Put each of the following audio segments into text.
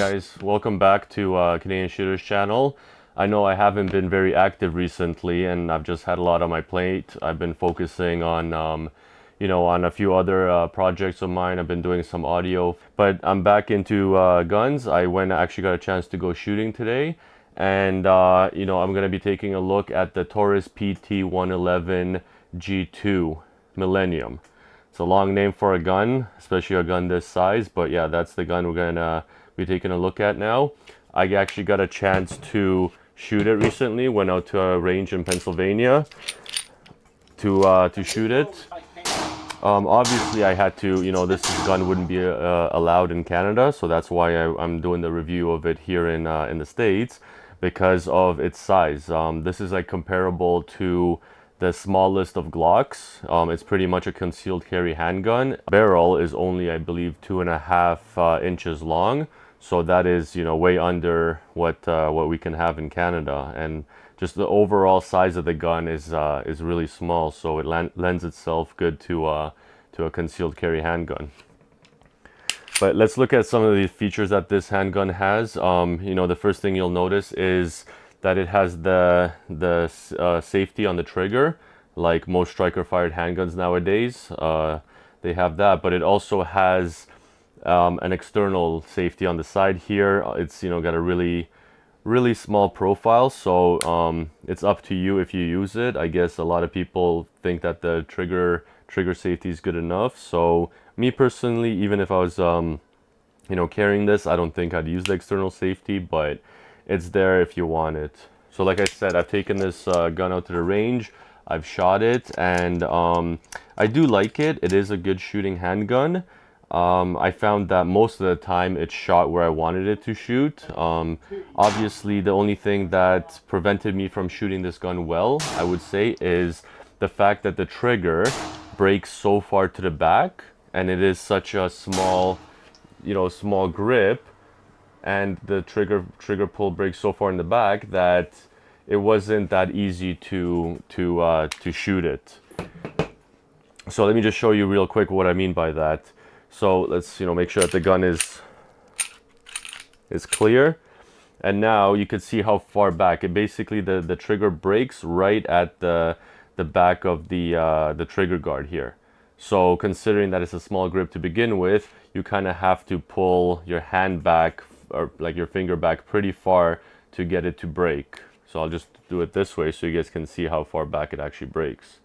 guys, welcome back to Canadian Shooters channel. I know I haven't been very active recently and I've just had a lot on my plate. I've been focusing on on a few other projects of mine. I've been doing some audio, but I'm back into guns. I actually got a chance to go shooting today, and I'm going to be taking a look at the Taurus PT111 G2 Millennium. It's a long name for a gun, especially a gun this size, but yeah, that's the gun we're gonna be taking a look at now. I actually got a chance to shoot it recently. Went out to a range in Pennsylvania to shoot it. Obviously, I had to, this gun wouldn't be allowed in Canada, so that's why I'm doing the review of it here in the States, because of its size. This is like comparable to the smallest of Glocks. It's pretty much a concealed carry handgun. Barrel is only, I believe, 2.5 inches long, so that is way under what we can have in Canada. And just the overall size of the gun is really small, so it lends itself good to a concealed carry handgun. But let's look at some of the features that this handgun has. The first thing you'll notice is that it has the safety on the trigger, like most striker fired handguns nowadays. They have that, but it also has an external safety on the side here. It's got a really small profile, so it's up to you if you use it. I guess a lot of people think that the trigger safety is good enough. So me personally, even if I was carrying this, I don't think I'd use the external safety, but it's there if you want it. So like I said, I've taken this gun out to the range. I've shot it, and I do like it. It is a good shooting handgun. I found that most of the time it shot where I wanted it to shoot. Obviously, the only thing that prevented me from shooting this gun well, I would say, is the fact that the trigger breaks so far to the back, and it is such a small grip, and the trigger pull breaks so far in the back that it wasn't that easy to shoot it. So let me just show you real quick what I mean by that. So let's make sure that the gun is clear, and now you can see how far back it basically the trigger breaks right at the back of the trigger guard here. So considering that it's a small grip to begin with, you kind of have to pull your hand back, or like your finger back, pretty far to get it to break. So I'll just do it this way so you guys can see how far back it actually breaks.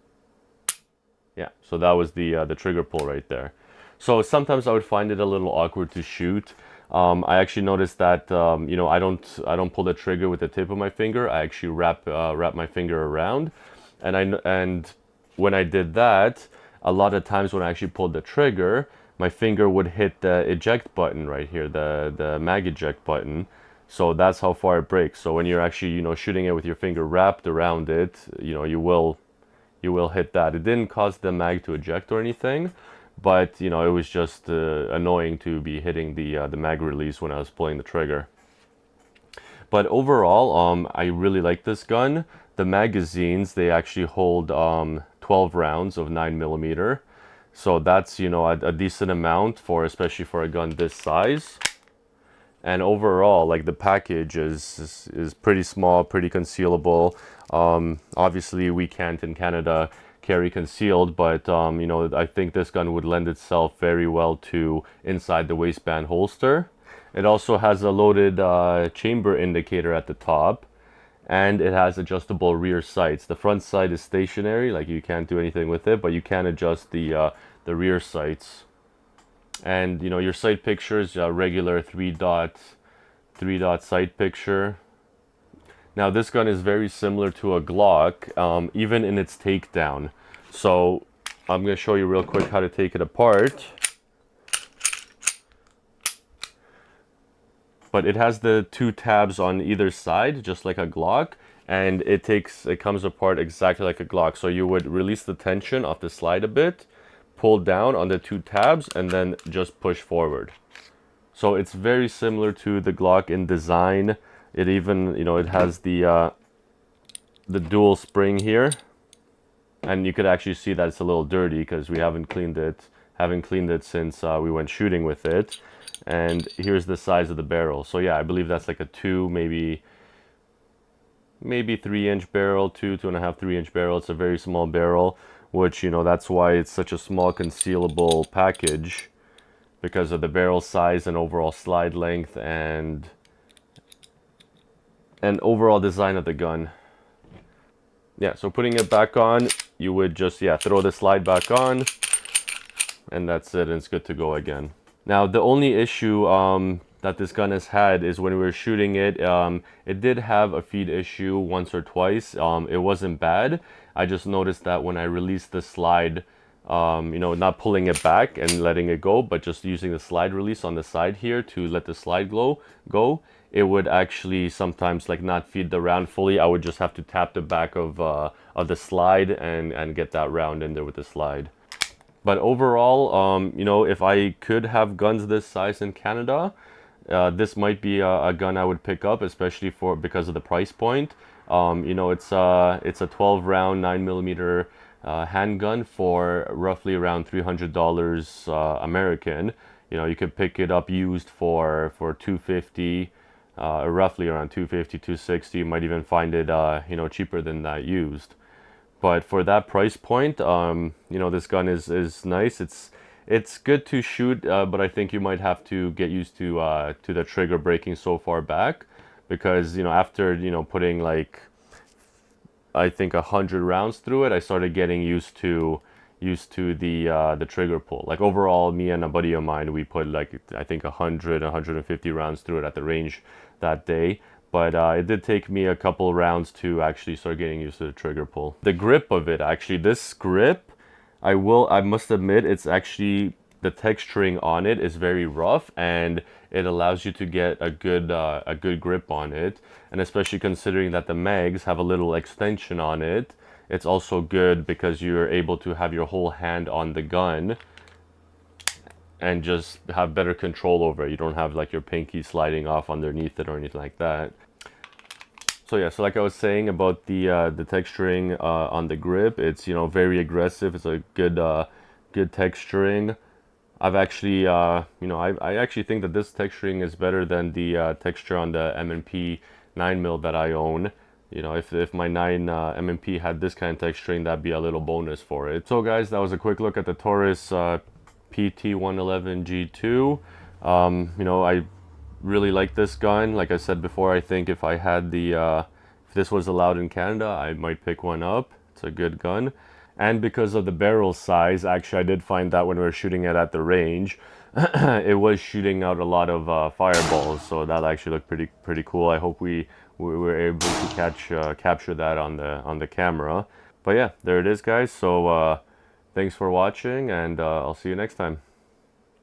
Yeah, so that was the trigger pull right there. So sometimes I would find it a little awkward to shoot. I actually noticed that I don't pull the trigger with the tip of my finger. I actually wrap my finger around, and when I did that, a lot of times when I actually pulled the trigger, my finger would hit the eject button right here, the mag eject button. So that's how far it breaks. So when you're actually shooting it with your finger wrapped around it, you will hit that. It didn't cause the mag to eject or anything, but it was just annoying to be hitting the mag release when I was pulling the trigger. But overall, I really like this gun. The magazines, they actually hold 12 rounds of 9mm. So that's a decent amount especially for a gun this size. And overall, like, the package is pretty small, pretty concealable. Obviously we can't in Canada carry concealed, but I think this gun would lend itself very well to inside the waistband holster. It also has a loaded chamber indicator at the top, and it has adjustable rear sights. The front sight is stationary, like you can't do anything with it, but you can adjust the rear sights. And your sight picture is a regular 3-dot sight picture. Now this gun is very similar to a Glock, even in its takedown. So I'm going to show you real quick how to take it apart. But it has the 2 tabs on either side, just like a Glock, and it comes apart exactly like a Glock. So you would release the tension off the slide a bit, pull down on the 2 tabs, and then just push forward. So it's very similar to the Glock in design. It even, it has the dual spring here, and you could actually see that it's a little dirty because we haven't cleaned it Haven't cleaned it since we went shooting with it. And here's the size of the barrel. So yeah, I believe that's like a 2, maybe 3-inch barrel, 2.5, 3-inch barrel. It's a very small barrel, which, you know, that's why it's such a small concealable package, because of the barrel size and overall slide length and overall design of the gun. Yeah, so putting it back on, you would just, yeah, throw the slide back on, and that's it, and it's good to go again. Now, the only issue that this gun has had is when we were shooting it, it did have a feed issue once or twice. It wasn't bad. I just noticed that when I released the slide, you know, not pulling it back and letting it go, but just using the slide release on the side here to let the slide go, it would actually sometimes like not feed the round fully. I would just have to tap the back of the slide and get that round in there with the slide. But overall, you know, if I could have guns this size in Canada, this might be a gun I would pick up, especially because of the price point. You know, it's a 12-round 9mm handgun for roughly around $300 American. You know, you could pick it up used for $250, roughly around $250, $260. You might even find it you know, cheaper than that used. But for that price point, you know, this gun is nice. It's good to shoot, but I think you might have to get used to the trigger breaking so far back, because, you know, after, you know, putting like, I think 100 rounds through it, I started getting used to the trigger pull. Like overall, me and a buddy of mine, we put like, I think 150 rounds through it at the range that day. But it did take me a couple rounds to actually start getting used to the trigger pull. The grip of it, actually, this grip, I must admit, it's actually, the texturing on it is very rough, and it allows you to get a good grip on it. And especially considering that the mags have a little extension on it, it's also good because you're able to have your whole hand on the gun and just have better control over it. You don't have like your pinky sliding off underneath it or anything like that. So yeah, so like I was saying about the texturing on the grip, it's, you know, very aggressive. It's a good texturing. I've actually, you know, I actually think that this texturing is better than the texture on the M&P 9mm that I own. You know, if my 9 M&P had this kind of texturing, that'd be a little bonus for it. So guys, that was a quick look at the Taurus PT111 G2. You know, I really like this gun. Like I said before, I think if I had if this was allowed in Canada, I might pick one up. It's a good gun. And because of the barrel size, actually I did find that when we were shooting it at the range, it was shooting out a lot of fireballs, so that actually looked pretty cool. I hope we were able to capture that on the camera. But yeah, there it is, guys. So thanks for watching, and I'll see you next time.